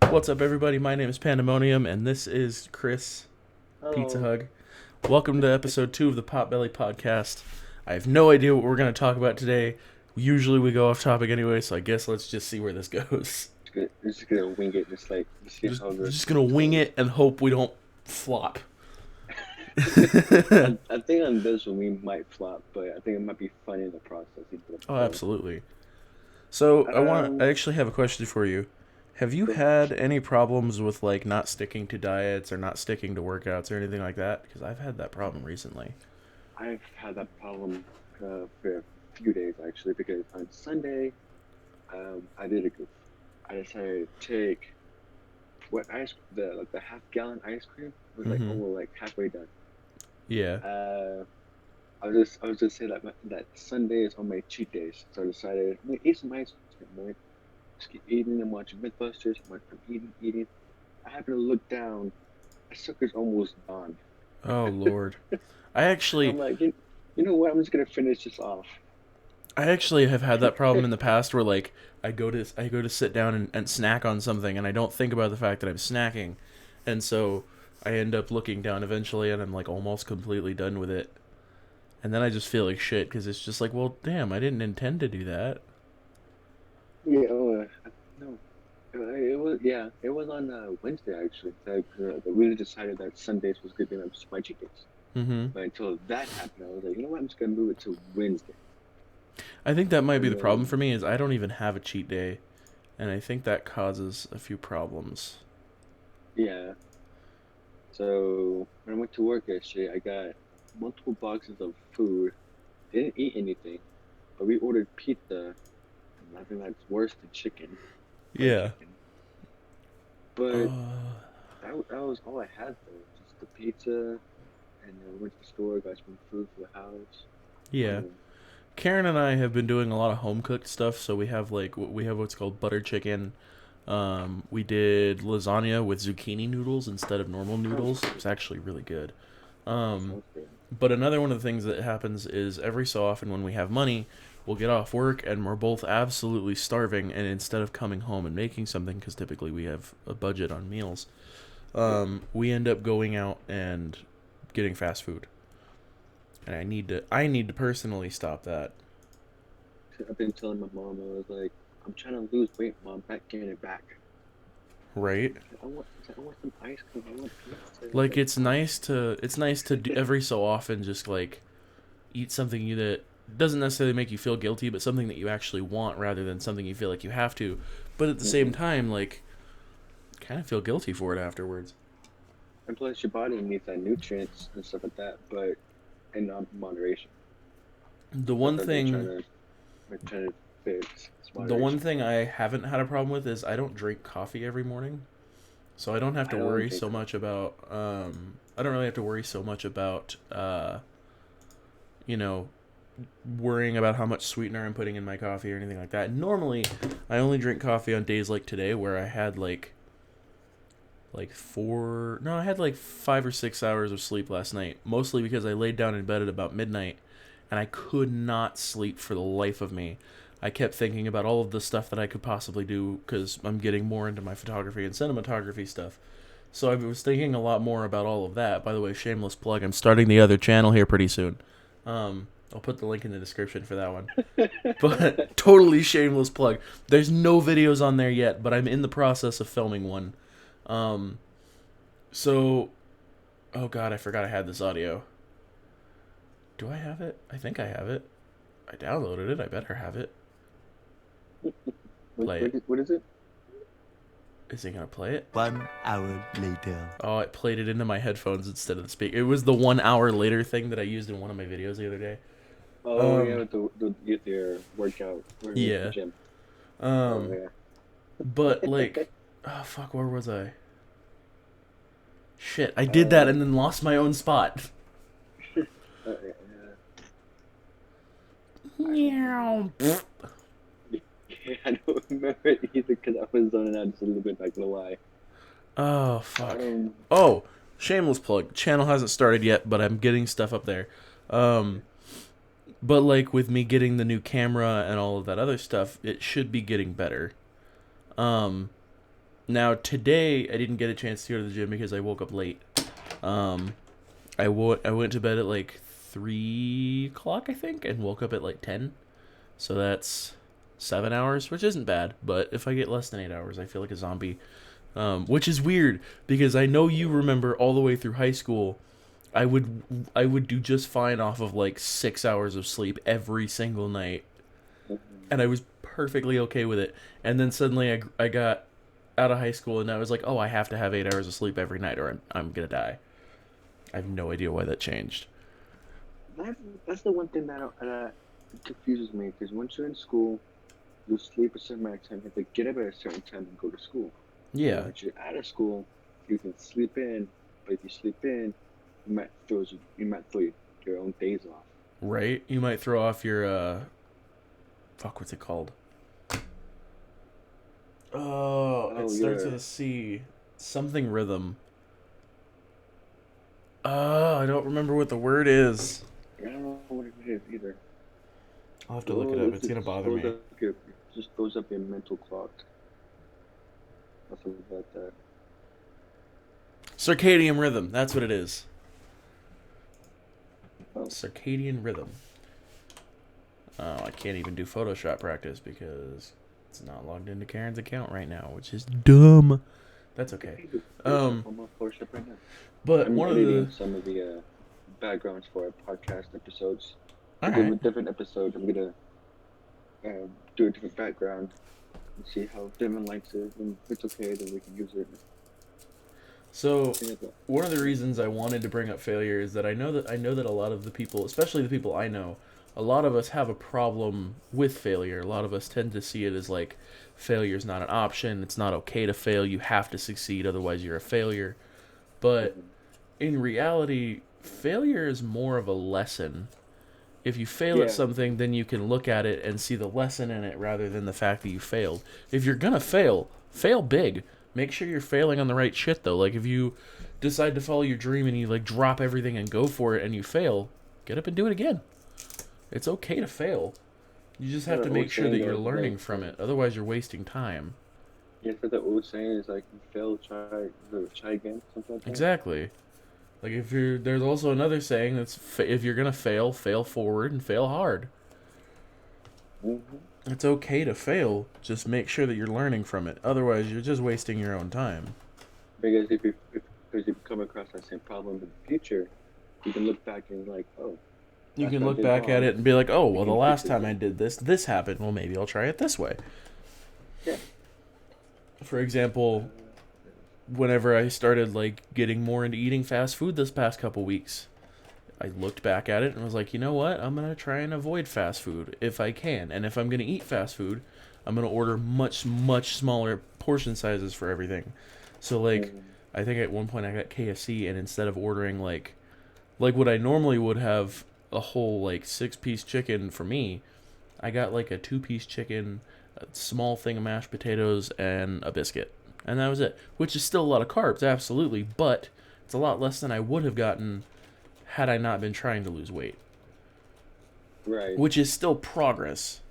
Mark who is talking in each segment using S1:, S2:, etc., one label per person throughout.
S1: What's up, everybody? My name is Pandemonium, and this is Chris Pizza
S2: Hello.
S1: Hug. Welcome to episode 2 of the Potbelly podcast. I have no idea what we're going to talk about today. Usually we go off topic anyway, so I guess let's just see where this goes.
S2: Just gonna wing it, just see
S1: Just,
S2: how the
S1: just going to wing
S2: goes.
S1: it and hope we don't flop.
S2: I think on this one we might flop, but I think it might be fun in the process.
S1: Oh, absolutely. So I
S2: Um,
S1: actually have a question for you. Have you
S2: go ahead.
S1: had any problems with like not sticking to diets or not sticking to workouts or anything like that? Because I've had that problem recently.
S2: I've had that problem for a few days actually because on Sunday I did a goof. I decided to take what ice the half-gallon ice cream was like
S1: Mm-hmm.
S2: almost like halfway done.
S1: Yeah.
S2: Uh, I was just saying that Sunday is on my cheat days, so I decided I'm gonna eat some ice cream. Just keep eating and watching Mythbusters. I'm eating. I happen to look down. My sucker's almost gone.
S1: Oh Lord. I
S2: I'm
S1: actually
S2: like, you know what? I'm just gonna finish this off.
S1: I actually have had that problem in the past where like I go to sit down and snack on something and I don't think about the fact that I'm snacking. And so I end up looking down eventually and I'm like almost completely done with it. And then I just feel like shit because it's just like, well, damn, I didn't intend to do that.
S2: Yeah. No. It was on Wednesday actually. I really decided that Sundays was gonna be my cheat days.
S1: Mhm.
S2: But until that happened, I was like, you know what? I'm just gonna move it to Wednesday.
S1: I think that might be
S2: And
S1: the problem
S2: then
S1: for me is I don't even have a cheat day, and I think that causes a few problems.
S2: yeah. So when I went to work yesterday, I got multiple boxes of food. Didn't eat anything, but we ordered pizza. And I think that's worse than fried
S1: Yeah.
S2: chicken. But
S1: Uh,
S2: that was all I had though, just the pizza. And then we went to the store, got some food for the house.
S1: yeah.
S2: Um,
S1: Karen and I have been doing a lot of home cooked stuff, so we have what's called butter chicken. We did lasagna with zucchini noodles instead of normal
S2: oh,
S1: noodles. It's actually really good.
S2: that
S1: Um,
S2: sounds good.
S1: but another one of the things that happens is every so often when we have money, we'll get off work and we're both absolutely starving, and instead of coming home and making something, because typically we have a budget on meals,
S2: Yeah.
S1: we end up going out and getting fast food. And I need to personally stop that.
S2: I've been telling my mom, I was like, I'm trying to lose weight, mom, not getting it back.
S1: Right?
S2: I want some ice cream. I want pizza. I was
S1: Like
S2: like,
S1: it's nice to do every so often just like eat something that doesn't necessarily make you feel guilty, but something that you actually want rather than something you feel like you have to. But at the same
S2: mm-hmm.
S1: time, like, kind of feel guilty for it afterwards.
S2: And plus, your body needs that nutrients and stuff like that, but in moderation.
S1: The
S2: That's
S1: one
S2: what I've been
S1: thing,
S2: trying to fix. It's
S1: the one
S2: moderation.
S1: thing I haven't had a problem with is I don't drink coffee every morning, so I don't have
S2: I
S1: to
S2: don't
S1: worry
S2: drink
S1: so
S2: coffee.
S1: much about. I don't really have to worry so much about. You know, worrying about how much sweetener I'm putting in my coffee or anything like that. Normally, I only drink coffee on days like today where I had like four no, I had like 5 or 6 hours of sleep last night, mostly because I laid down in bed at about midnight and I could not sleep for the life of me. I kept thinking about all of the stuff that I could possibly do cuz I'm getting more into my photography and cinematography stuff. So I was thinking a lot more about all of that. By the way, shameless plug, I'm starting the other channel here pretty soon. I'll put the link in the description for that one. But totally shameless plug. There's no videos on there yet, but I'm in the process of filming one. Um, so, oh god, I forgot I had this audio. Do I have it? I think I have it. I downloaded it. I better have it. Play it.
S2: What is it?
S1: Is it gonna play it?
S3: 1 hour later.
S1: Oh, it played it into my headphones instead of the speaker. It was the 1 hour later thing that I used in one of my videos the other day.
S2: Oh yeah,
S1: Um,
S2: with with your workout or with the
S1: yeah.
S2: gym. Oh
S1: Um,
S2: yeah.
S1: but like, oh fuck, where was I? Shit, I did that
S2: Uh,
S1: and then lost my own spot.
S2: yeah. I don't remember.
S1: Meow.
S2: Yeah, I don't remember it either because I was zoning out just a little bit. Not gonna lie.
S1: Oh fuck.
S2: Um,
S1: Oh, shameless plug. Channel hasn't started yet, but I'm getting stuff up there. Um, but like with me getting the new camera and all of that other stuff, it should be getting better. Um, Now today I didn't get a chance to go to the gym because I woke up late. Um, I went to bed at like 3 o'clock, I think, and woke up at like 10. So that's 7 hours, which isn't bad. But if I get less than 8 hours, I feel like a zombie. Which is weird because I know you remember all the way through high school. I would do just fine off of like 6 hours of sleep every single night, and I was perfectly okay with it. And then suddenly I got out of high school, and I was like, oh, I have to have 8 hours of sleep every night, or I'm gonna die. I have no idea why that changed.
S2: That's the one thing that confuses me because once you're in school, you sleep a certain amount of time. You have to get up at a certain time and go to school. And
S1: Yeah,
S2: once you're out of school, you can sleep in, but if you sleep in, you might throw your own days off.
S1: right. You might throw off your fuck. What's it called? Oh, it
S2: Oh
S1: starts
S2: yeah,
S1: with a C. Something rhythm. Oh, I don't remember what the word is.
S2: I don't know what it is either.
S1: I'll have to look it
S2: Oh,
S1: up.
S2: this
S1: It's gonna
S2: just
S1: bother
S2: goes
S1: me.
S2: up your just goes up your mental clock. Nothing about that.
S1: Circadian rhythm. That's what it is.
S2: Oh,
S1: Circadian rhythm. Oh, I can't even do Photoshop practice because it's not logged into Karen's account right now, which is dumb. That's okay.
S2: hey, dude,
S1: Um,
S2: I'm on Photoshop right now.
S1: but
S2: I'm
S1: one of the
S2: editing some of the backgrounds for our podcast episodes.
S1: all
S2: Because
S1: right.
S2: with different episodes, I'm gonna do a different background and see how Devon likes it, and if it's okay, then we can use it.
S1: So
S2: Things like that.
S1: one of the reasons I wanted to bring up failure is that I know that a lot of the people, especially the people I know, a lot of us have a problem with failure. A lot of us tend to see it as like failure's not an option. It's not okay to fail. You have to succeed, otherwise you're a failure. But
S2: Mhm.
S1: in reality, failure is more of a lesson. If you fail at
S2: Yeah,
S1: something, then you can look at it and see the lesson in it rather than the fact that you failed. If you're gonna fail, fail big. Make sure you're failing on the right shit though. Like if you decide to follow your dream and you like drop everything and go for it and you fail, get up and do it again. It's okay to fail. You just have
S2: the
S1: to
S2: old
S1: make sure that
S2: saying
S1: you're
S2: goes like,
S1: learning from it. Otherwise, you're wasting time.
S2: yeah, so the old saying is like, you fail, try again, something like that.
S1: Exactly. Like if you're there's also another saying if you're going to fail, fail forward and fail hard.
S2: Mm-hmm.
S1: It's okay to fail. Just make sure that you're learning from it. Otherwise, you're just wasting your own time.
S2: Because if you come across that same problem in the future, you can look back and like, oh,
S1: You
S2: that's
S1: can
S2: what I
S1: look
S2: did
S1: back at
S2: wrong.
S1: it and be like, "Oh,
S2: We
S1: well the
S2: can fix
S1: last
S2: it
S1: time I
S2: again.
S1: did this happened. Well, maybe I'll try it this way."
S2: Yeah.
S1: For example, whenever I started like getting more into eating fast food this past couple weeks, I looked back at it and was like, you know what? I'm going to try and avoid fast food if I can. And if I'm going to eat fast food, I'm going to order much, much smaller portion sizes for everything. So, like,
S2: Mm-hmm.
S1: I think at one point I got KFC, and instead of ordering, like what I normally would have a whole, like, 6-piece chicken for me, I got, like, a 2-piece chicken, a small thing of mashed potatoes, and a biscuit. And that was it. Which is still a lot of carbs, absolutely, but it's a lot less than I would have gotten had I not been trying to lose weight,
S2: Right.
S1: which is still progress.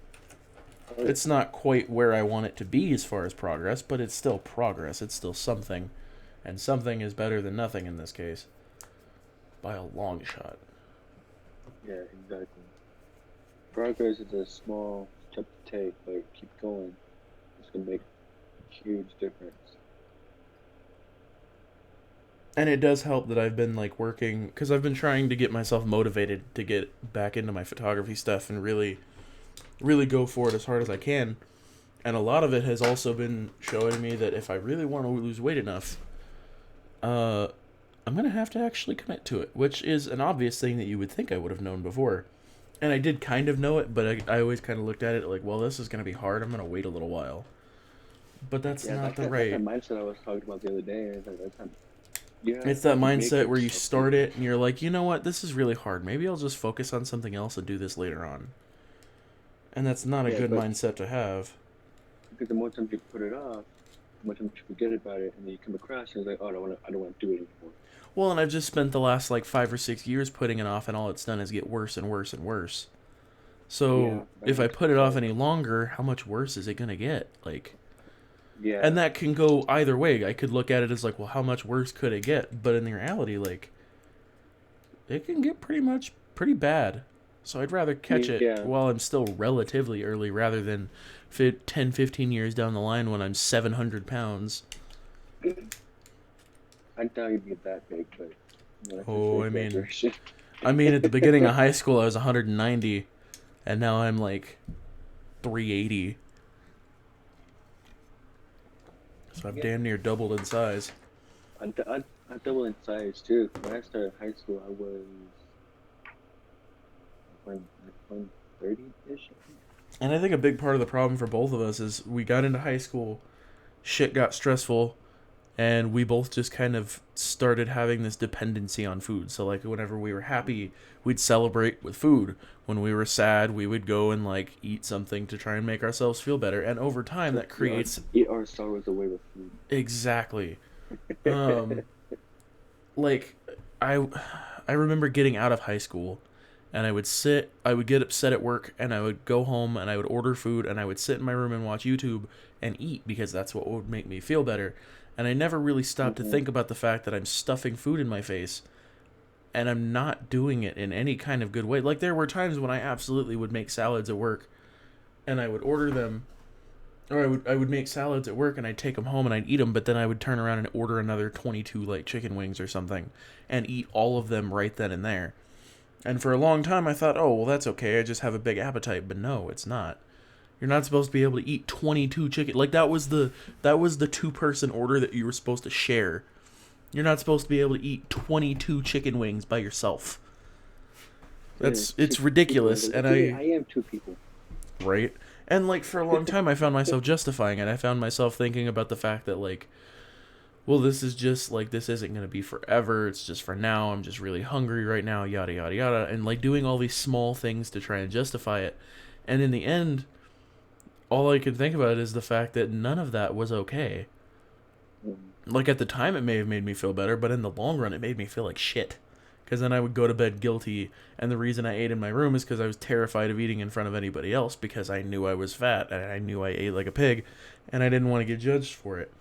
S2: Oh, yeah.
S1: It's not quite where I want it to be as far as progress, but it's still progress. It's still something, and something is better than nothing in this case, by a long shot.
S2: Yeah, exactly. Progress is a small step to take, but keep going. It's gonna make a huge difference.
S1: And it does help that I've been like working because I've been trying to get myself motivated to get back into my photography stuff and really, really go for it as hard as I can. And a lot of it has also been showing me that if I really want to lose weight enough, uh, I'm gonna have to actually commit to it, which is an obvious thing that you would think I would have known before. And I did kind of know it, but I always kind of looked at it like, well, this is gonna be hard. I'm gonna wait a little while. But that's
S2: Yeah,
S1: not the
S2: that's that
S1: right.
S2: mindset I was talking about the other day. It's like that's not, you have
S1: It's that
S2: to make
S1: mindset where you
S2: yourself do
S1: start
S2: it.
S1: it and you're like, you know what, this is really hard. Maybe I'll just focus on something else and do this later on. And that's not a
S2: Yeah,
S1: good
S2: but
S1: mindset to have.
S2: because the more times you put it off, the more times you forget about it, and then you come across and it's like, oh, I don't want to do it anymore.
S1: Well, and I've just spent the last like 5 or 6 years putting it off, and all it's done is get worse and worse and worse.
S2: Yeah,
S1: So
S2: that
S1: if I
S2: makes
S1: put it off
S2: sense.
S1: any longer, how much worse is it gonna get? Like,
S2: Yeah.
S1: And that can go either way. I could look at it as like, well, how much worse could it get? But in the reality, like, it can get pretty bad. So I'd rather catch it
S2: Yeah.
S1: while I'm still relatively early rather than 10, 15 years down the line when I'm 700 pounds.
S2: I doubt you'd be that big, but that's just
S1: Oh,
S2: an exaggeration.
S1: I mean, at the beginning of high school, I was 190, and now I'm like 380. So I've damn near doubled in size.
S2: I doubled in size too. When I started high school, I was 130 ish.
S1: And I think a big part of the problem for both of us is we got into high school, shit got stressful, and we both just kind of started having this dependency on food. So like whenever we were happy, we'd celebrate with food. When we were sad, we would go and like eat something to try and make ourselves feel better. And over time that creates
S2: Eat our sorrows away with food.
S1: exactly. Like I I remember getting out of high school and I would get upset at work and I would go home and I would order food and I would sit in my room and watch YouTube and eat because that's what would make me feel better. And I never really stopped to think about the fact that I'm stuffing food in my face and I'm not doing it in any kind of good way. Like there were times when I absolutely would make salads at work and I would order them or I would make salads at work and I'd take them home and I'd eat them, but then I would turn around and order another 22 like chicken wings or something and eat all of them right then and there. And for a long time I thought, oh, well, that's okay. I just have a big appetite. But no, it's not. You're not supposed to be able to eat 22 chicken. Like that was the two-person order that you were supposed to share. You're not supposed to be able to eat 22 chicken wings by yourself. It's ridiculous. And
S2: I am two people.
S1: Right? And like for a long time I found myself justifying it. I found myself thinking about the fact that like, well, this is just like, this isn't going to be forever. It's just for now. I'm just really hungry right now, yada, yada, yada. And like doing all these small things to try and justify it. And in the end, all I can think about is the fact that none of that was okay. Like at the time it may have made me feel better, but in the long run it made me feel like shit. Because then I would go to bed guilty, and the reason I ate in my room is because I was terrified of eating in front of anybody else because I knew I was fat, and I knew I ate like a pig, and I didn't want to get judged for it.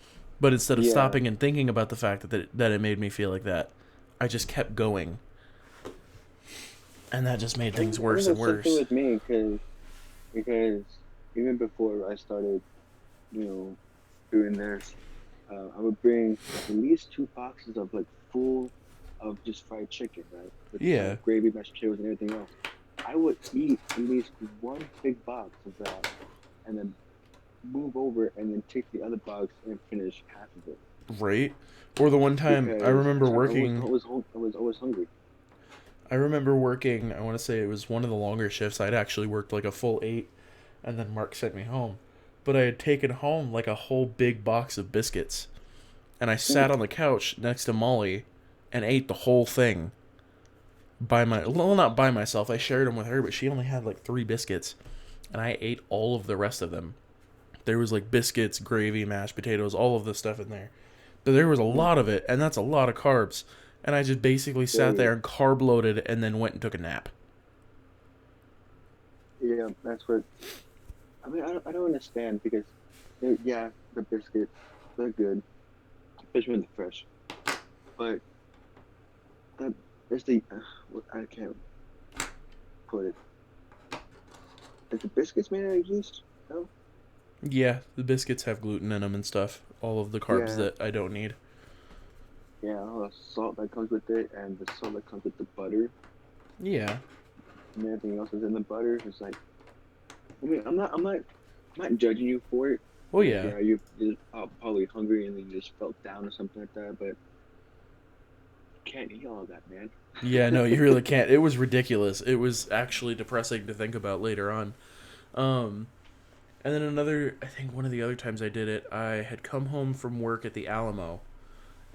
S1: But instead of stopping and thinking about the fact that it made me feel like that, I just kept going. And that just made things worse and worse.
S2: Something with me, because even before I started, doing this, I would bring at least 2 boxes of like full of just fried chicken, right? With gravy, mashed potatoes, and everything else. I would eat at least one big box of that, and then move over and then take the other box and finish half of it.
S1: Right. Or the one time I remember working.
S2: I was always hungry.
S1: I remember working. I want to say it was one of the longer shifts. I'd actually worked like a full 8, and then Mark sent me home. But I had taken home like a whole big box of biscuits, and I sat on the couch next to Molly and ate the whole thing not by myself. I shared them with her, but she only had like 3 biscuits, and I ate all of the rest of them. There was like biscuits, gravy, mashed potatoes, all of the stuff in there. But there was a lot of it, and that's a lot of carbs. And I just basically sat there and carb loaded and then went and took a nap.
S2: Yeah, that's what. I mean, I don't understand because, the biscuits, they're good, especially when they're fresh. But there's I can't put it. Is the biscuits made out of yeast? No.
S1: Yeah, the biscuits have gluten in them and stuff. All of the carbs that I don't need.
S2: Yeah, all the salt that comes with it, and the salt that comes with the butter.
S1: Yeah.
S2: And everything else is in the butter. It's like, I mean, I'm not judging you for it.
S1: Oh yeah.
S2: Yeah, you're probably hungry and then you just felt down or something like that, but you can't eat all of that, man.
S1: Yeah, no, you really can't. It was ridiculous. It was actually depressing to think about later on. And then I think one of the other times I did it, I had come home from work at the Alamo,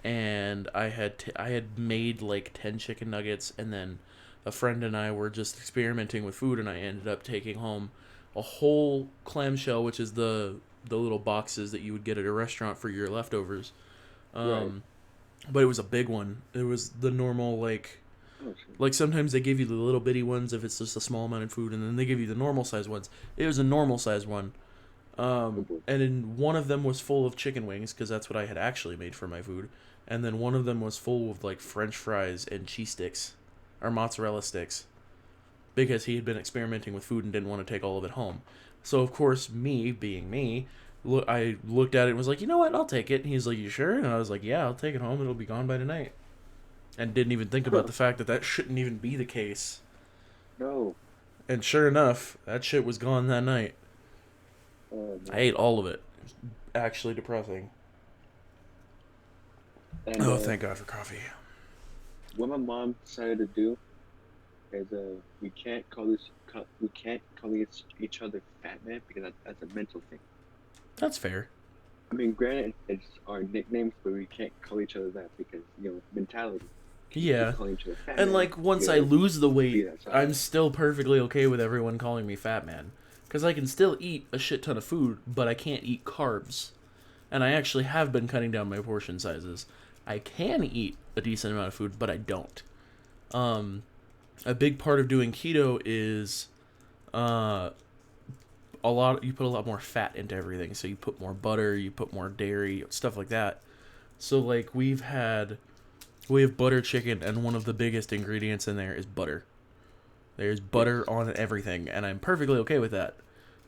S1: and I had made like 10 chicken nuggets, and then a friend and I were just experimenting with food, and I ended up taking home a whole clamshell, which is the little boxes that you would get at a restaurant for your leftovers.
S2: Right.
S1: But it was a big one. It was the normal, like sometimes they give you the little bitty ones if it's just a small amount of food, and then they give you the normal size ones. It was a normal size one.
S2: Oh boy.
S1: And then one of them was full of chicken wings because that's what I had actually made for my food, and then one of them was full of like French fries and cheese sticks, or mozzarella sticks, because he had been experimenting with food and didn't want to take all of it home. So of course, me being me, I looked at it and was like, you know what, I'll take it. And he's like, you sure? And I was like, yeah, I'll take it home. It'll be gone by tonight. And didn't even think about the fact that that shouldn't even be the case.
S2: No.
S1: And sure enough, that shit was gone that night.
S2: Oh,
S1: I ate all of it. It was actually depressing.
S2: And,
S1: Oh, thank God for coffee.
S2: what my mom decided to do is we can't call each other fat man because that's a mental thing.
S1: That's fair.
S2: I mean, granted, it's our nicknames, but we can't call each other that because mentality.
S1: Yeah.
S2: Keep calling each other fat
S1: And
S2: man,
S1: like once
S2: you
S1: I
S2: gotta
S1: lose the
S2: be
S1: weight,
S2: that size.
S1: I'm still perfectly okay with everyone calling me fat man. Because I can still eat a shit ton of food, but I can't eat carbs. And I actually have been cutting down my portion sizes. I can eat a decent amount of food, but I don't. A big part of doing keto is you put a lot more fat into everything. So you put more butter, you put more dairy, stuff like that. So like we have butter chicken, and one of the biggest ingredients in there is butter. There's butter on everything, and I'm perfectly okay with that.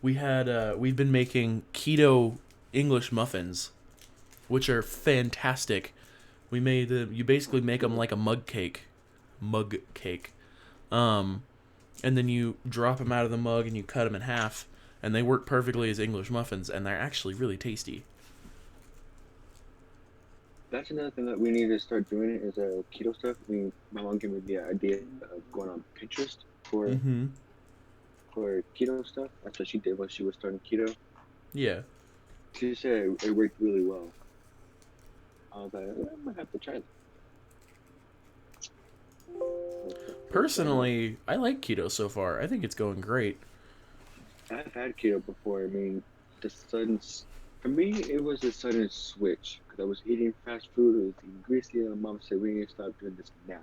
S1: We've been making keto English muffins, which are fantastic. You basically make them like a mug cake, and then you drop them out of the mug and you cut them in half, and they work perfectly as English muffins, and they're actually really tasty.
S2: That's another thing that we need to start doing is keto stuff. My mom gave me the idea of going on Pinterest for
S1: Mm-hmm.
S2: for keto stuff. That's what she did when she was starting keto.
S1: Yeah.
S2: She said it worked really well. I was like, I might have to try that.
S1: Personally, I like keto so far. I think it's going great.
S2: I've had keto before. I mean, for me, it was a sudden switch because I was eating fast food, I was eating greasy, and my mom said we need to stop doing this now.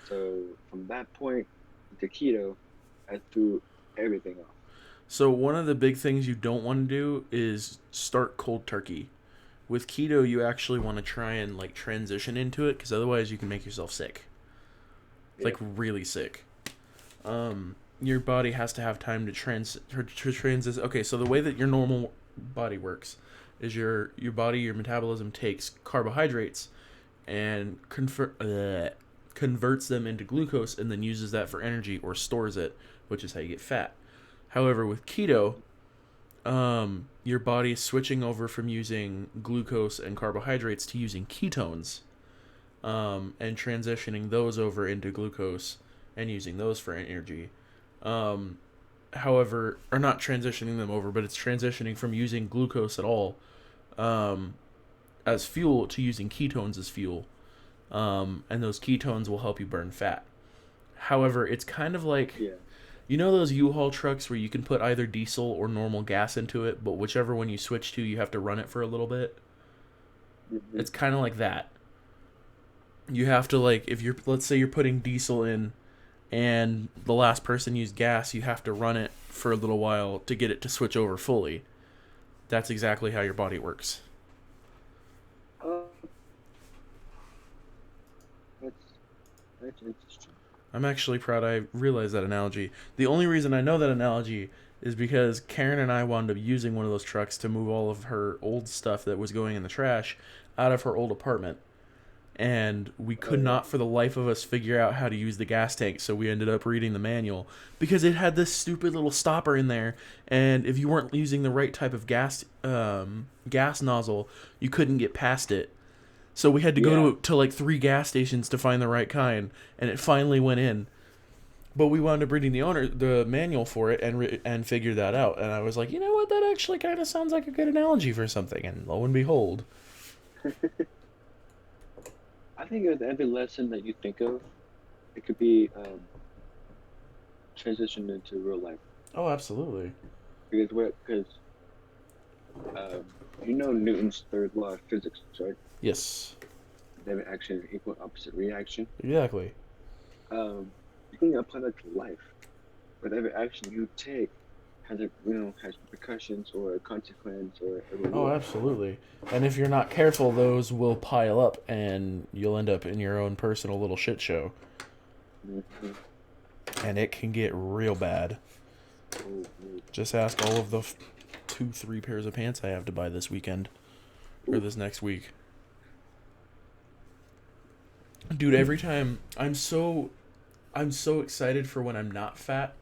S2: So from that point to keto, I threw everything off.
S1: So one of the big things you don't want to do is start cold turkey. With keto, you actually want to try and like transition into it, because otherwise you can make yourself sick. Like really sick. Your body has to have time to transition. Okay, so the way that your normal body works is your metabolism takes carbohydrates and converts them into glucose and then uses that for energy or stores it, which is how you get fat. However, with keto, your body is switching over from using glucose and carbohydrates to using ketones, and transitioning those over into glucose and using those for energy. However, or not transitioning them over, but it's transitioning from using glucose at all as fuel to using ketones as fuel. And those ketones will help you burn fat. However, it's kind of like, you know those U-Haul trucks where you can put either diesel or normal gas into it, but whichever one you switch to, you have to run it for a little bit?
S2: Mm-hmm.
S1: It's kind of like that. You have to, like, let's say you're putting diesel in and the last person used gas, you have to run it for a little while to get it to switch over fully. That's exactly how your body works.
S2: That's interesting.
S1: I'm actually proud I realized that analogy. The only reason I know that analogy is because Karen and I wound up using one of those trucks to move all of her old stuff that was going in the trash out of her old apartment. And we could not for the life of us figure out how to use the gas tank, so we ended up reading the manual because it had this stupid little stopper in there, and if you weren't using the right type of gas nozzle, you couldn't get past it. So we had to go to like 3 gas stations to find the right kind, and it finally went in. But we wound up reading the manual for it and figured that out. And I was like, you know what, that actually kind of sounds like a good analogy for something. And lo and behold.
S2: I think with every lesson that you think of, it could be transitioned into real life.
S1: Oh, absolutely.
S2: Because you know Newton's third law of physics, right?
S1: Yes.
S2: Then action equal opposite reaction.
S1: Exactly.
S2: You can apply that to life. With every action you take has a has repercussions or a consequence or a
S1: Oh,
S2: reward.
S1: absolutely. And if you're not careful, those will pile up and you'll end up in your own personal little shit show.
S2: Mm-hmm.
S1: And it can get real bad.
S2: Oh, oh.
S1: Just ask all of the 2-3 pairs of pants I have to buy this weekend. Or this next week. Dude, every time I'm so excited for when I'm not fat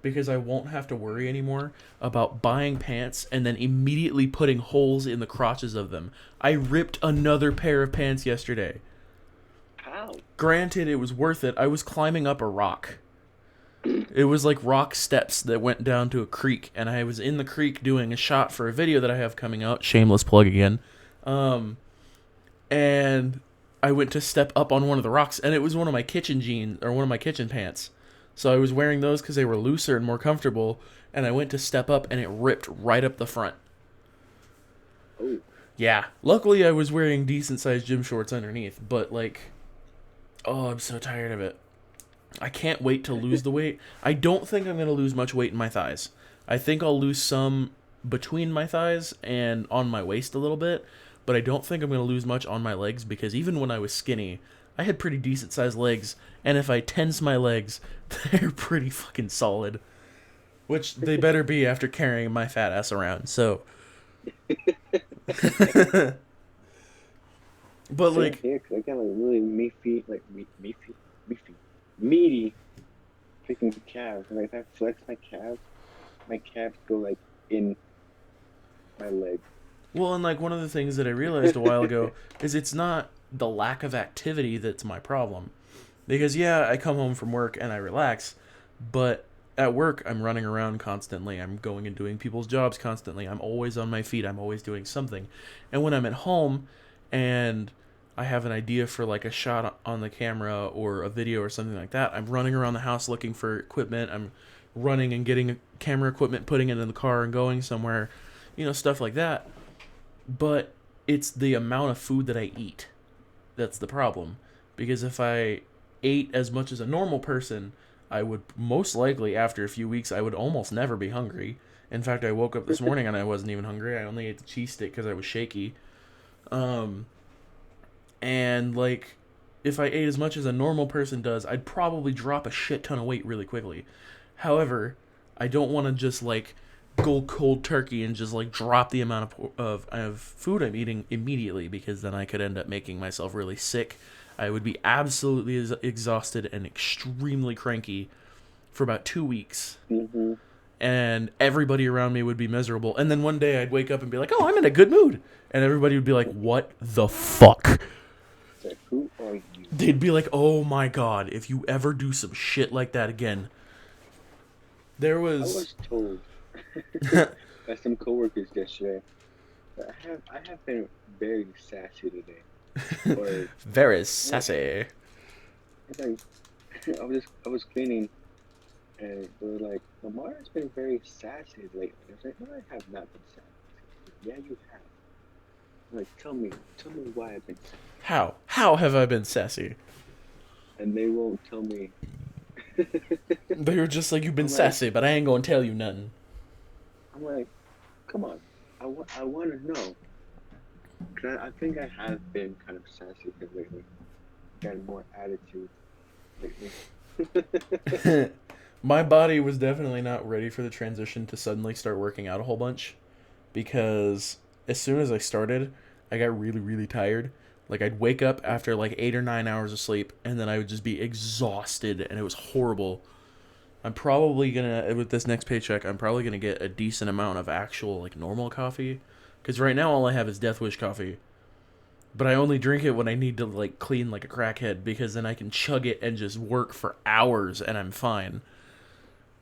S1: because I won't have to worry anymore about buying pants and then immediately putting holes in the crotches of them. I ripped another pair of pants yesterday.
S2: How?
S1: Granted, it was worth it. I was climbing up a rock. It was like rock steps that went down to a creek, and I was in the creek doing a shot for a video that I have coming out. Shameless plug again. And I went to step up on one of the rocks, and it was one of my kitchen jeans, or one of my kitchen pants. So I was wearing those because they were looser and more comfortable, and I went to step up, and it ripped right up the front.
S2: Oh.
S1: Yeah. Luckily, I was wearing decent-sized gym shorts underneath, but, I'm so tired of it. I can't wait to lose the weight. I don't think I'm going to lose much weight in my thighs. I think I'll lose some between my thighs and on my waist a little bit, but I don't think I'm going to lose much on my legs because even when I was skinny, I had pretty decent sized legs, and if I tense my legs, they're pretty fucking solid. Which they better be after carrying my fat ass around, so. But like,
S2: yeah, cause I got really meaty, meaty, freaking calves. And if I flex my calves go like in my leg.
S1: well, and like one of the things that I realized a while ago is it's not the lack of activity that's my problem. Because yeah, I come home from work and I relax, but at work I'm running around constantly. I'm going and doing people's jobs constantly. I'm always on my feet. I'm always doing something. And when I'm at home and I have an idea for like a shot on the camera or a video or something like that, I'm running around the house looking for equipment. I'm running and getting camera equipment, putting it in the car and going somewhere, stuff like that. But it's the amount of food that I eat that's the problem. Because if I ate as much as a normal person, I would most likely, after a few weeks, I would almost never be hungry. In fact, I woke up this morning and I wasn't even hungry. I only ate the cheese stick because I was shaky. And like, if I ate as much as a normal person does, I'd probably drop a shit ton of weight really quickly. However, I don't want to just like go cold turkey and just like drop the amount of food I'm eating immediately, because then I could end up making myself really sick. I would be absolutely exhausted and extremely cranky for about 2 weeks.
S2: Mm-hmm.
S1: And everybody around me would be miserable. And then one day I'd wake up and be like, oh, I'm in a good mood. And everybody would be like, what the fuck?
S2: Like, who are you?
S1: They'd be like, oh my god, if you ever do some shit like that again. I
S2: was told by some coworkers yesterday that I have been very sassy today. Or
S1: very sassy.
S2: it's like I was cleaning and they were like, Lamar's been very sassy lately. I was like, no, I have not been sassy. Yeah, you have. I'm like, tell me why I've been sassy.
S1: How have I been sassy?
S2: And they won't tell me.
S1: They were just like, you've been
S2: I'm
S1: sassy,
S2: like,
S1: but I ain't gonna tell you nothing.
S2: I'm like, come on, I want to know. Cause I think I have been kind of sassy lately. Got more attitude lately.
S1: My body was definitely not ready for the transition to suddenly start working out a whole bunch, because as soon as I started, I got really, really tired. Like, I'd wake up after like 8 or 9 hours of sleep, and then I would just be exhausted, and it was horrible. I'm probably gonna, with this next paycheck, I'm probably gonna get a decent amount of actual like normal coffee, because right now all I have is Death Wish coffee. But I only drink it when I need to like clean like a crackhead, because then I can chug it and just work for hours and I'm fine.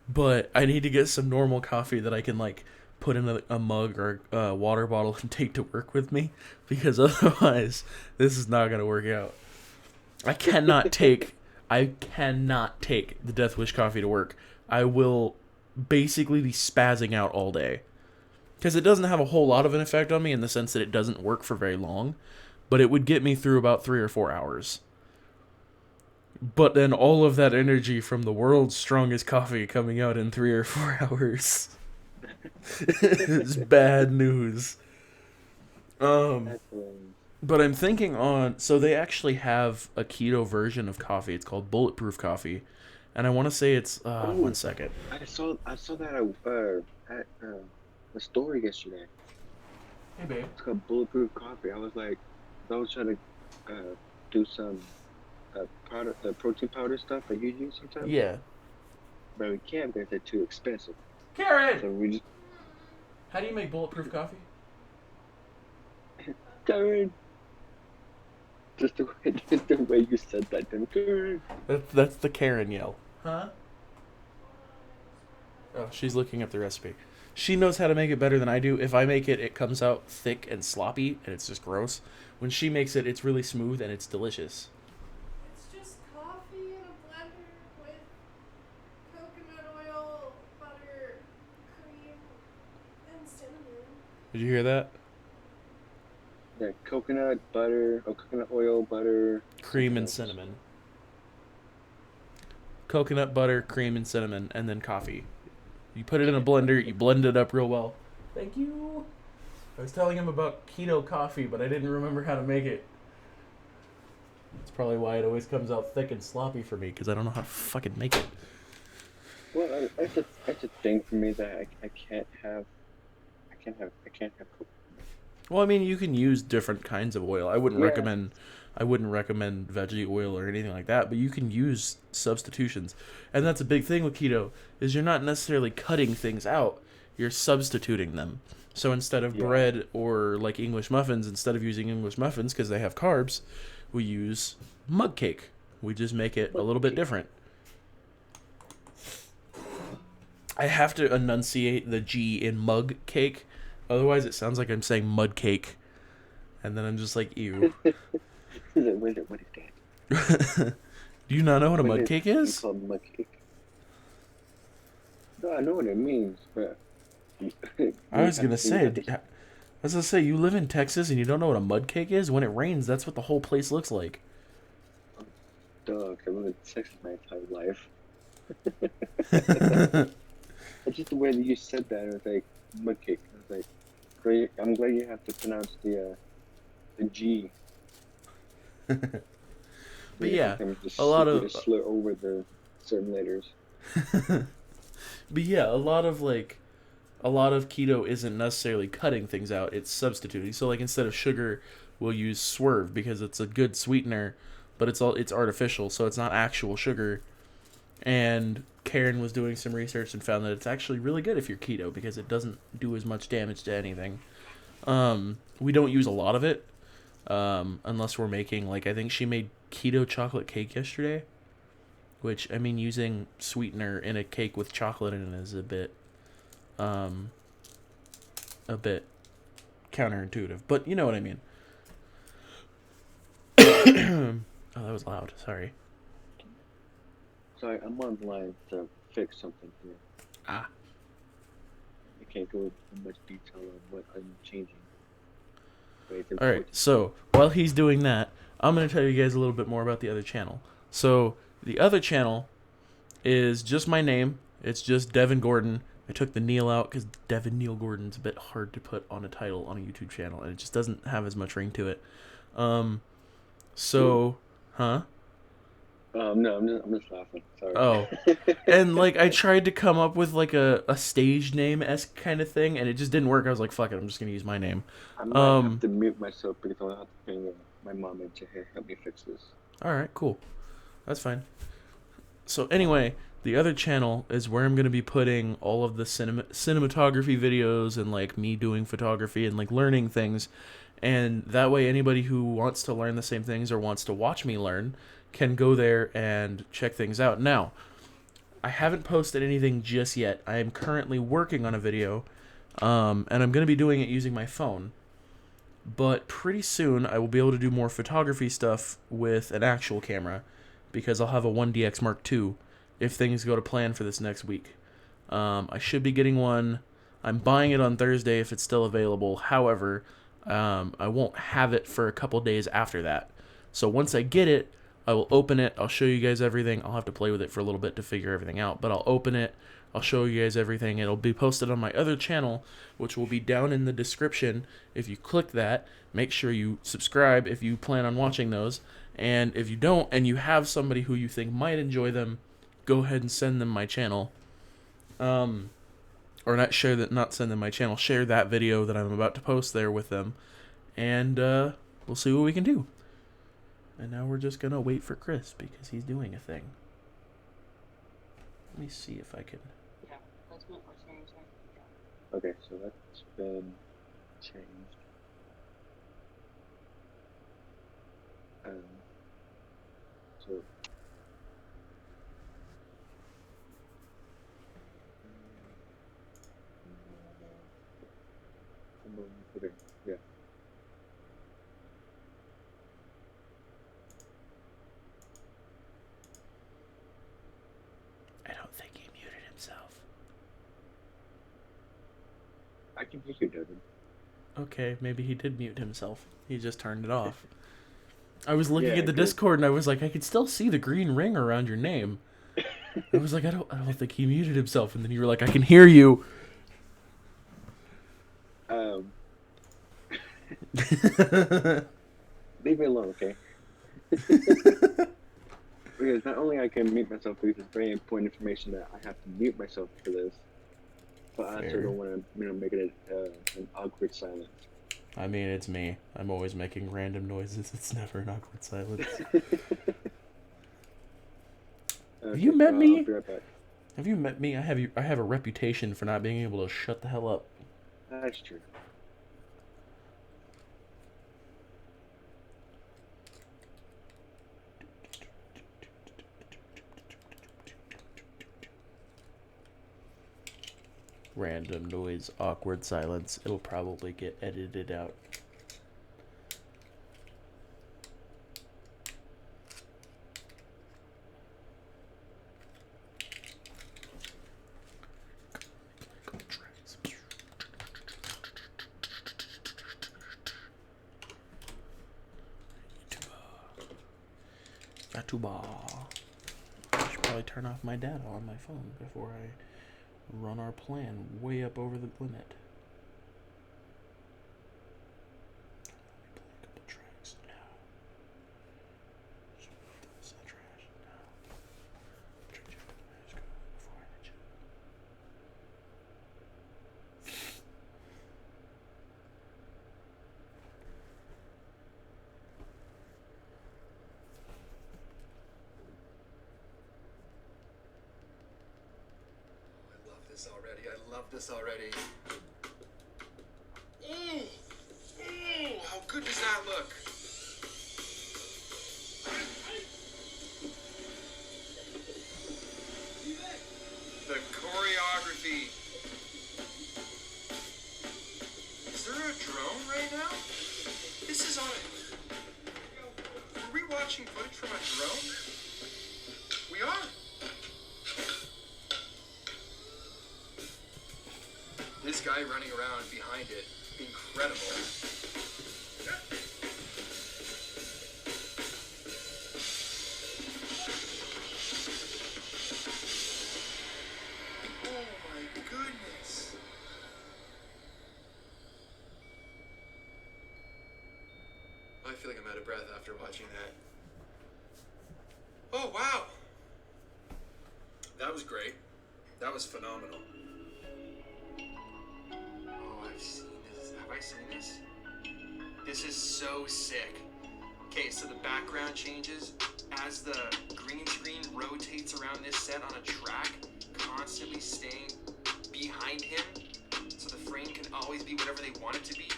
S1: But I need to get some normal coffee that I can like put in a mug or a water bottle and take to work with me, because otherwise this is not gonna work out. I cannot take the Death Wish coffee to work. I will basically be spazzing out all day. Because it doesn't have a whole lot of an effect on me in the sense that it doesn't work for very long. But it would get me through about 3 or 4 hours. But then all of that energy from the world's strongest coffee coming out in 3 or 4 hours. It's bad news.
S2: That's hilarious.
S1: But I'm thinking on. So they actually have a keto version of coffee. It's called Bulletproof Coffee, and I want to say it's.
S2: Oh,
S1: 1 second.
S2: I saw that at the store yesterday.
S1: Hey, babe.
S2: It's called Bulletproof Coffee. I was like, I was trying to do some powder, the protein powder stuff that you use sometimes,
S1: Yeah.
S2: but we can't because they're too expensive.
S1: Karen.
S2: So we just
S1: How do you make bulletproof coffee?
S2: Darren, just the way you said that, Darren.
S1: That's the Karen yell. Huh? Oh, she's looking up the recipe. She knows how to make it better than I do. If I make it, it comes out thick and sloppy, and it's just gross. When she makes it, it's really smooth and it's delicious.
S4: It's just coffee in a blender with coconut oil, butter, cream, and cinnamon.
S1: Did you hear that?
S2: Yeah, coconut butter, or coconut oil, butter,
S1: Cream and
S2: something else.
S1: cinnamon. Coconut butter, cream, and cinnamon, and then coffee. You put it in a blender, you blend it up real well. Thank you. I was telling him about keto coffee, but I didn't remember how to make it. That's probably why it always comes out thick and sloppy for me, because I don't know how to fucking make it.
S2: Well, that's a thing for me that I can't have. I can't have coconut.
S1: Well, I mean, you can use different kinds of oil. I wouldn't
S2: Yeah.
S1: recommend veggie oil or anything like that, but you can use substitutions. And that's a big thing with keto is you're not necessarily cutting things out, you're substituting them. So instead of
S2: Yeah.
S1: bread or like English muffins, instead of using English muffins because they have carbs, we use mug cake. We just make it a little bit different. I have to enunciate the G in mug cake. Otherwise, it sounds like I'm saying mud cake. And then I'm just like, ew.
S2: What is that?
S1: Do you not know what a
S2: What
S1: mud cake
S2: It's
S1: is?
S2: called mud cake. No, I know what it means, but
S1: I was gonna say, you live in Texas and you don't know what a mud cake is? When it rains, that's what the whole place looks like.
S2: Dog, I've lived in Texas my entire life. It's just the way that you said that. It was like mud cake. I was like, great. I'm glad you have to pronounce the G.
S1: But yeah,
S2: just
S1: a lot of
S2: just slur over the certain letters.
S1: but yeah, a lot of keto isn't necessarily cutting things out, it's substituting. So like instead of sugar, we'll use swerve because it's a good sweetener, but it's artificial, so it's not actual sugar. And Karen was doing some research and found that it's actually really good if you're keto because it doesn't do as much damage to anything. We don't use a lot of it, unless we're making, like, I think she made keto chocolate cake yesterday, which, I mean, using sweetener in a cake with chocolate in it is a bit counterintuitive, but you know what I mean. Oh, that was loud. Sorry.
S2: Sorry, I'm online to fix something here.
S1: Ah.
S2: I can't go into much detail on what I'm changing. But it's
S1: All right,
S2: important.
S1: so while he's doing that, I'm going to tell you guys a little bit more about the other channel. So the other channel is just my name. It's just Devon Gordon. I took the Neil out because Devon Neil Gordon's a bit hard to put on a title on a YouTube channel, and it just doesn't have as much ring to it. Huh?
S2: No, I'm just laughing. Sorry.
S1: Oh. And, like, I tried to come up with, like, a stage name-esque kind of thing, and it just didn't work. I was like, fuck it, I'm just going to use my name.
S2: I might have to mute myself because I'll have to bring my mom into here. Help me fix this.
S1: Alright, cool. That's fine. So, anyway, the other channel is where I'm going to be putting all of the cinematography videos and, like, me doing photography and, like, learning things. And that way, anybody who wants to learn the same things or wants to watch me learn can go there and check things out. Now, I haven't posted anything just yet. I am currently working on a video, and I'm going to be doing it using my phone. But pretty soon, I will be able to do more photography stuff with an actual camera, because I'll have a 1DX Mark II if things go to plan for this next week. I should be getting one. I'm buying it on Thursday if it's still available. However, I won't have it for a couple days after that. So once I get it, I will open it. I'll show you guys everything. I'll have to play with it for a little bit to figure everything out. But I'll open it. I'll show you guys everything. It'll be posted on my other channel, which will be down in the description. If you click that, make sure you subscribe if you plan on watching those. And if you don't, and you have somebody who you think might enjoy them, go ahead and send them my channel. Or not send them my channel. Share that video that I'm about to post there with them, and we'll see what we can do. And now we're just gonna wait for Chris because he's doing a thing. Let me see if I can.
S5: Yeah, that's what we're saying.
S2: Okay, so that's been changed. So. Okay, yeah.
S1: I don't think he muted himself.
S2: I can hear you, Devon.
S1: Okay, maybe he did mute himself. He just turned it off. I was looking
S2: Yeah,
S1: at the
S2: good.
S1: Discord and I was like, I could still see the green ring around your name. I was like, I don't think he muted himself. And then you were like, I can hear you.
S2: Leave me alone, okay? Because not only I can mute myself, because it's very important information that I have to mute myself for this, but I also
S1: Fair.
S2: don't want to, make it an awkward silence.
S1: I mean, it's me. I'm always making random noises. It's never an awkward silence.
S2: Okay,
S1: you met me?
S2: I'll be right back.
S1: Have you met me? I have a reputation for not being able to shut the hell up.
S2: That's true.
S1: Random noise, awkward silence. It'll probably get edited out. I should probably turn off my data on my phone before I run our plan way up over the limit. Let me play a couple tracks now. Is that trash? No. Let's go before I let you.
S6: I love this already. Ooh, how good does that look? The choreography. Is there a drone right now? This is on it. Are we watching footage from a drone? We are. This guy running around behind it, incredible. Oh my goodness. I feel like I'm out of breath after watching that. Oh wow. That was great. That was phenomenal. Oh, I've seen this. Have I seen this? This is so sick. Okay, so the background changes as the green screen rotates around this set on a track, constantly staying behind him, so the frame can always be whatever they want it to be.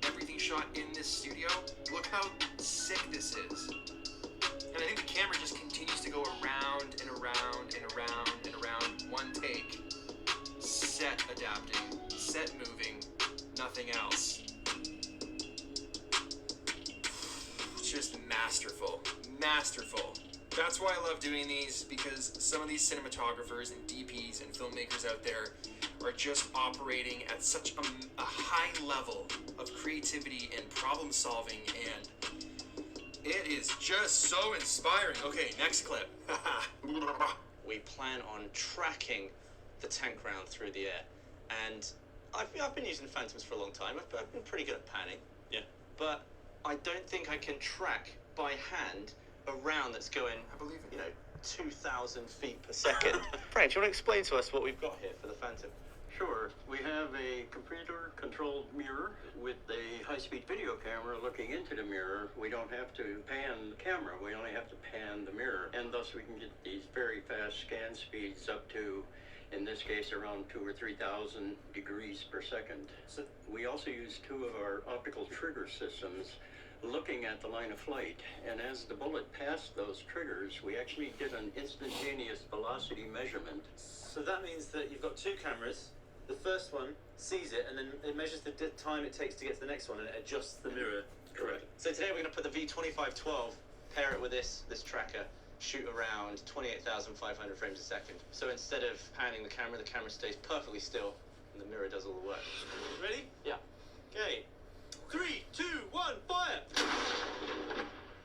S6: Everything shot in this studio. Look how sick this is. And I think the camera just continues to go around and around and around and around. One take. Set adapting. Set moving. Nothing else. It's just masterful. Masterful. That's why I love doing these, because some of these cinematographers and DPs and filmmakers out there are just operating at such a high level of creativity and problem solving, and it is just so inspiring. Okay, next clip.
S7: We plan on tracking the tank round through the air. And I've been using Phantoms for a long time. I've been pretty good at panning. Yeah. But I don't think I can track by hand a round that's going, I believe, 2,000 feet per second. Frank, do you want to explain to us what we've got here for the Phantom?
S8: Sure. We have a computer-controlled mirror with a high-speed video camera looking into the mirror. We don't have to pan the camera. We only have to pan the mirror. And thus we can get these very fast scan speeds up to, in this case, around 2,000 or 3,000 degrees per second. So we also use 2 of our optical trigger systems looking at the line of flight. And as the bullet passed those triggers, we actually did an instantaneous velocity measurement.
S7: So that means that you've got 2 cameras. The first one sees it, and then it measures the time it takes to get to the next one, and it adjusts the mirror.
S8: Correct.
S7: So today we're going to put the V2512, pair it with this tracker, shoot around 28,500 frames a second. So instead of panning the camera stays perfectly still, and the mirror does all the work. Ready? Yeah. Okay. 3, 2, 1, fire!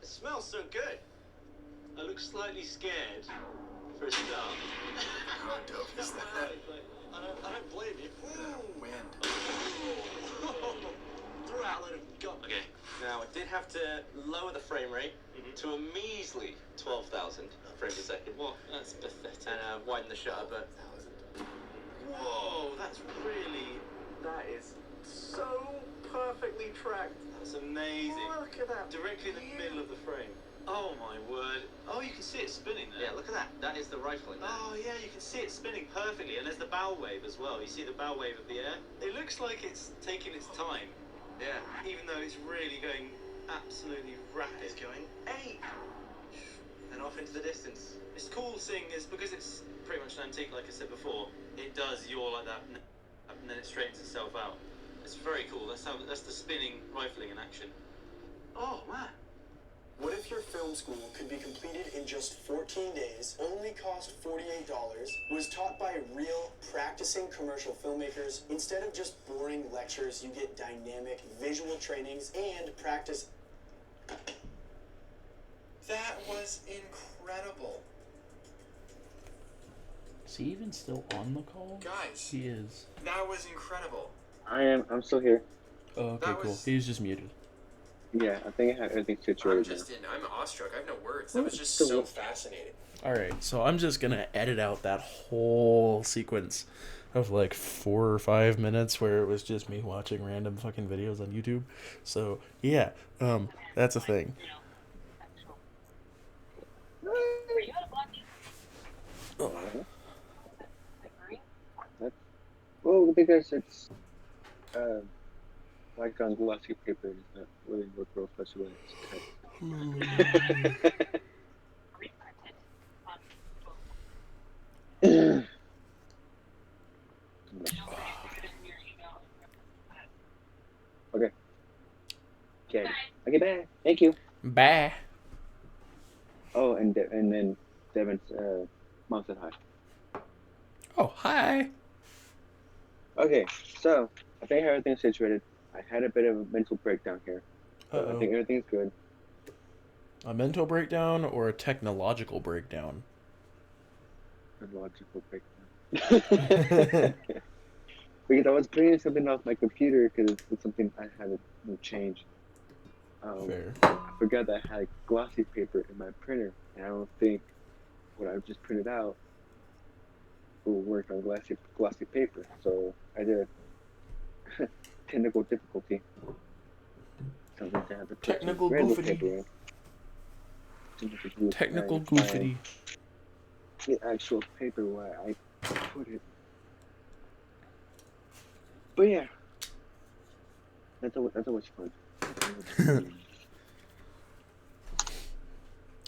S7: It smells so good. I look slightly scared for a start.
S6: How dope is that?
S7: I don't blame you.
S6: Wind.
S7: Threw out a load of gun. Okay. Now, I did have to lower the frame rate to a measly 12,000 frames a second. What? That's pathetic. And widen the shutter, but... Whoa, that is so perfectly tracked. That's amazing. Look at that. Directly in the middle of the frame. Oh my word. Oh, you can see it spinning there. Yeah, look at that. That is the rifling there. Oh yeah, you can see it spinning perfectly. And there's the bow wave as well. You see the bow wave of the air? It looks like it's taking its time. Yeah. Even though it's really going absolutely rapid. It's going 8. And off into the distance. It's cool seeing this because it's pretty much an antique, like I said before. It does yaw like that, and then it straightens itself out. It's very cool. That's the spinning rifling in action. Oh man.
S9: What if your film school could be completed in just 14 days, only cost $48, was taught by real, practicing commercial filmmakers? Instead of just boring lectures, you get dynamic visual trainings and practice.
S6: That was incredible.
S1: Is he even still on the call?
S6: Guys,
S1: He is.
S6: that was incredible.
S2: I'm still here.
S1: Oh, okay,
S6: That
S1: cool.
S6: was-
S1: He's just muted.
S2: Yeah, I think I have everything
S6: I'm
S2: situated
S6: I'm awestruck. I have no words. That was just
S2: So
S6: so
S2: what?
S6: fascinating.
S1: Alright, so I'm just gonna edit out that whole sequence of like 4 or 5 minutes where it was just me watching random fucking videos on YouTube. So, yeah, that's a thing.
S2: now. Well, because it's like on glossy paper, it's not really what real special Okay. Okay, bye. Thank you.
S1: Bye.
S2: Oh, and then Devon's mom said hi.
S1: Oh, hi.
S2: Okay, so I think everything's situated. I had a bit of a mental breakdown here. So I
S1: Uh-oh.
S2: think everything's good.
S1: A mental breakdown or a technological breakdown?
S2: A logical breakdown. Because I was printing something off my computer because it's something I had to change.
S1: Fair.
S2: I forgot that I had glossy paper in my printer, and I don't think what I just printed out will work on glossy paper. So I did technical difficulty. Something to have to put
S1: Technical
S2: some random
S1: goofity.
S2: paper in.
S1: Technical
S2: And
S1: goofity.
S2: the actual paper where I put it. But yeah, that's always fun.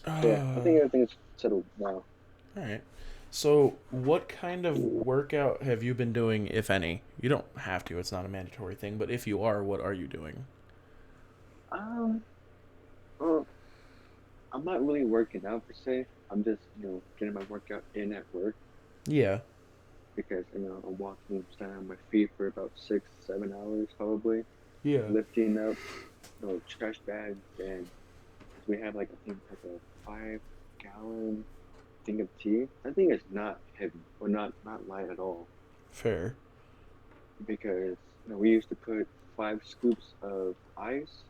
S2: Yeah, I think everything is settled now.
S1: Alright. So, what kind of workout have you been doing, if any? You don't have to, it's not a mandatory thing, but if you are, what are you doing?
S2: Well, I'm not really working out per se. I'm just, getting my workout in at work
S1: Yeah.
S2: because, I'm walking, standing on my feet for about 6-7 hours probably,
S1: Yeah.
S2: lifting up, trash bags, and we have like a 5-gallon thing of tea, that thing is not heavy or not light at all.
S1: Fair.
S2: Because we used to put 5 scoops of ice,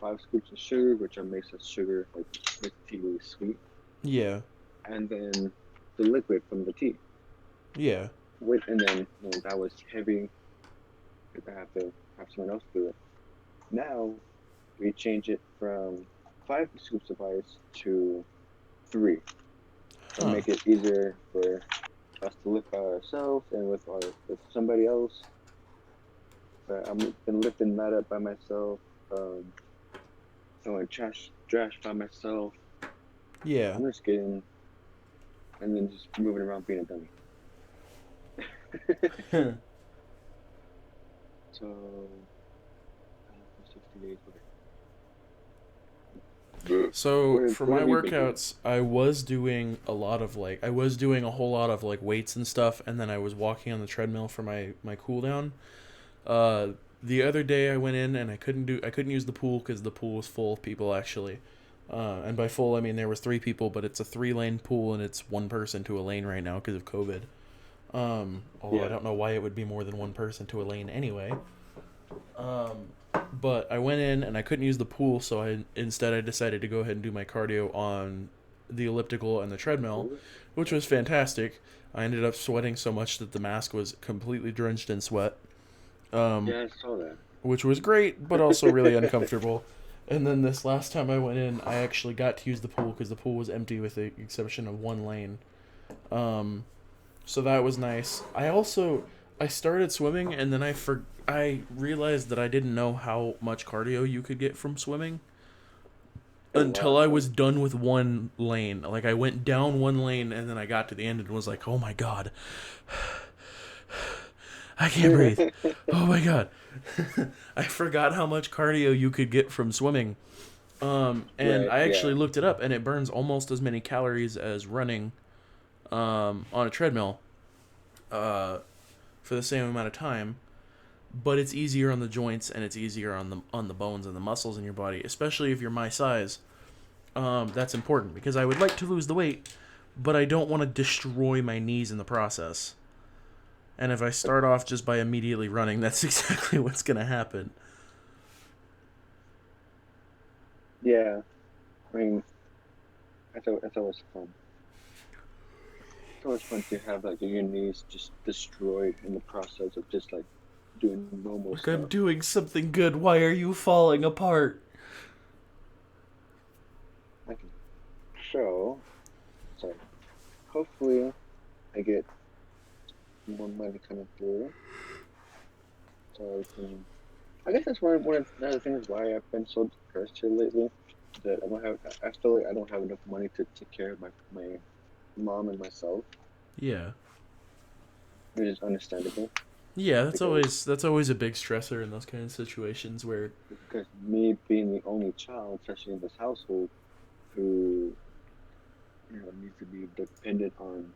S2: 5 scoops of sugar, which makes us sugar like makes tea really sweet,
S1: Yeah.
S2: and then the liquid from the tea.
S1: Yeah.
S2: And then that was heavy. Because I have to have someone else do it. Now we change it from 5 scoops of ice to 3. To
S1: Huh.
S2: make it easier for us to lift by ourselves and with somebody else. But I've been lifting that up by myself, throwing trash by myself.
S1: Yeah.
S2: I'm just getting, and then just moving around being a dummy. So, 60 days.
S1: So for
S2: What
S1: my
S2: have you been doing?
S1: workouts, I was doing a whole lot of like weights and stuff, and then I was walking on the treadmill for my cool down. The other day I went in and I couldn't use the pool because the pool was full of people actually. And by full I mean there was 3 people, but it's a 3-lane pool and it's one person to a lane right now because of COVID. Although I don't know why it would be more than one person to a lane anyway. But I went in and I couldn't use the pool, so I decided to go ahead and do my cardio on the elliptical and the treadmill, which was fantastic. I ended up sweating so much that the mask was completely drenched in sweat.
S2: Yeah, I saw that.
S1: Which was great, but also really uncomfortable. And then this last time I went in, I actually got to use the pool because the pool was empty with the exception of one lane. So that was nice. I started swimming and then I realized that I didn't know how much cardio you could get from swimming until I was done with one lane. Like I went down one lane and then I got to the end and was like, "Oh my god. I can't breathe. Oh my god." I forgot how much cardio you could get from swimming. And I actually looked it up and it burns almost as many calories as running on a treadmill for the same amount of time, but it's easier on the joints and it's easier on the bones and the muscles in your body, especially if you're my size. That's important because I would like to lose the weight, but I don't want to destroy my knees in the process. And if I start off just by immediately running, that's exactly what's going to happen.
S2: Yeah, I mean, that's always fun. It's always fun to have like your knees just destroyed in the process of just like doing normal stuff.
S1: I'm doing something good. Why are you falling apart?
S2: Okay. So, hopefully, I get more money coming through. So I guess that's one of the other things why I've been so depressed here lately. That I feel like I don't have enough money to take care of my mom and myself.
S1: Yeah.
S2: Which is understandable.
S1: Yeah, that's always a big stressor in those kind of situations where.
S2: Because me being the only child, especially in this household, who needs to be dependent on.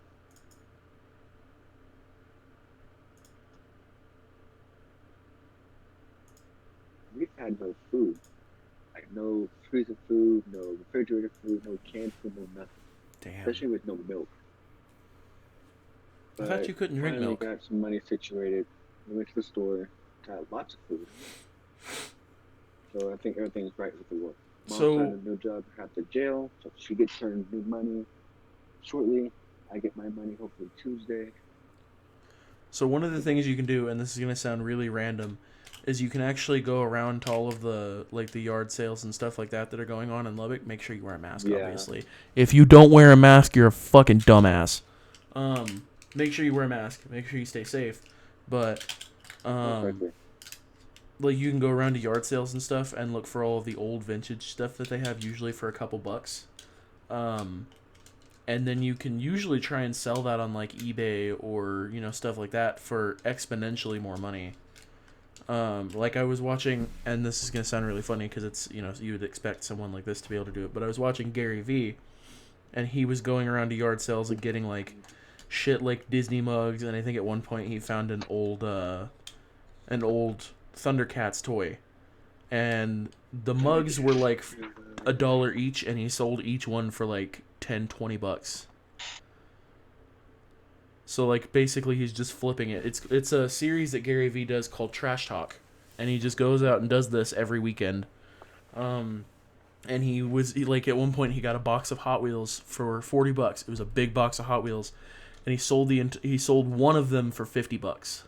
S2: We've had no food, like no freezer food, no refrigerator food, no canned food, no nothing.
S1: Damn.
S2: Especially with no milk.
S1: I thought you couldn't drink milk.
S2: Got some money situated. We went to the store, got lots of food. So I think everything's right with the work. Mom signed a new job at the jail, so she gets her new money shortly. I get my money hopefully Tuesday.
S1: So one of the things you can do, and this is gonna sound really random, is you can actually go around to all of the yard sales and stuff like that are going on in Lubbock. Make sure you wear a mask, obviously. If you don't wear a mask, you're a fucking dumbass. Make sure you wear a mask. Make sure you stay safe. But, like you can go around to yard sales and stuff and look for all of the old vintage stuff that they have, usually for a couple bucks. And then you can usually try and sell that on like eBay or stuff like that for exponentially more money. Like I was watching, and this is gonna sound really funny because it's you would expect someone like this to be able to do it, but I was watching Gary Vee, and he was going around to yard sales and getting like shit like Disney mugs, and I think at one point he found an old Thundercats toy, and the mugs were like $1 each, and he sold each one for like $10-$20. So like basically he's just flipping it. It's a series that Gary Vee does called Trash Talk, and he just goes out and does this every weekend. And like at one point he got a box of Hot Wheels for $40. It was a big box of Hot Wheels, and he sold one of them for $50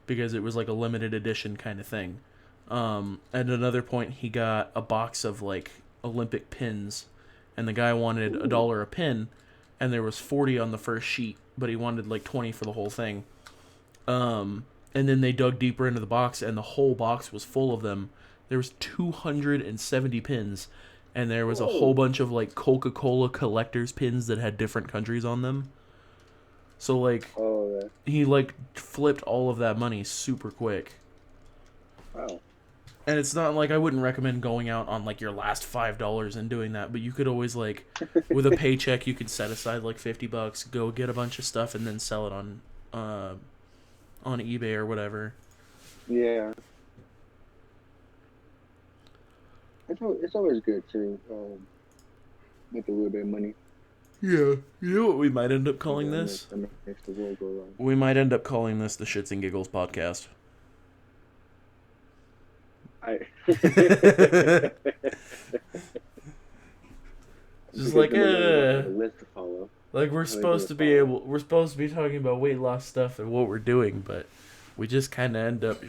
S1: because it was like a limited edition kind of thing. At another point he got a box of like Olympic pins, and the guy wanted $1 a pin, and there was 40 on the first sheet, but he wanted like 20 for the whole thing. And then they dug deeper into the box, and the whole box was full of them. There was 270 pins, and there was a whole bunch of like Coca-Cola collector's pins that had different countries on them. So like, he like flipped all of that money super quick.
S2: Wow.
S1: And it's not like I wouldn't recommend going out on like your last $5 and doing that, but you could always like, with a paycheck, you could set aside like $50, go get a bunch of stuff, and then sell it on eBay or whatever.
S2: Yeah. It's always good to make a little bit of money.
S1: Yeah. You know what we might end up calling this?
S2: That makes the world go round.
S1: We might end up calling this the Shits and Giggles podcast. Just like
S2: a list to follow.
S1: Like we're supposed to be talking about weight loss stuff and what we're doing, but we just kind of end up,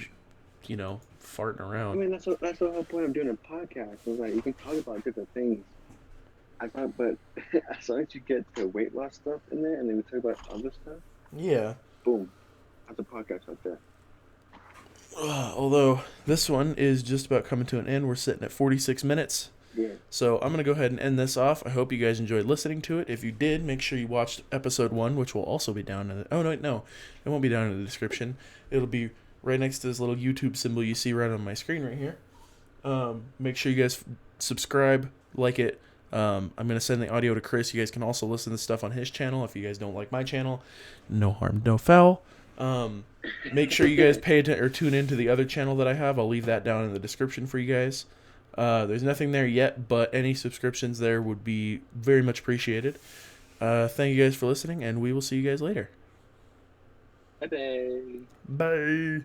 S1: farting around.
S2: I mean, that's the whole point of doing a podcast. It's like you can talk about different things. I thought, but as long as you get the weight loss stuff in there, and then we talk about other stuff.
S1: Yeah.
S2: Boom, that's a podcast right there.
S1: Although this one is just about coming to an end. We're sitting at 46 minutes.
S2: Yeah.
S1: So I'm going to go ahead and end this off. I hope you guys enjoyed listening to it. If you did, make sure you watched episode 1, which will also be down in the... Oh, no. It won't be down in the description. It'll be right next to this little YouTube symbol you see right on my screen right here. Make sure you guys subscribe, like it. I'm going to send the audio to Chris. You guys can also listen to stuff on his channel if you guys don't like my channel. No harm, no foul. Make sure you guys pay attention or tune into the other channel that I have. I'll leave that down in the description for you guys. There's nothing there yet, but any subscriptions there would be very much appreciated. Thank you guys for listening, and we will see you guys later.
S2: Bye-bye.
S1: Bye.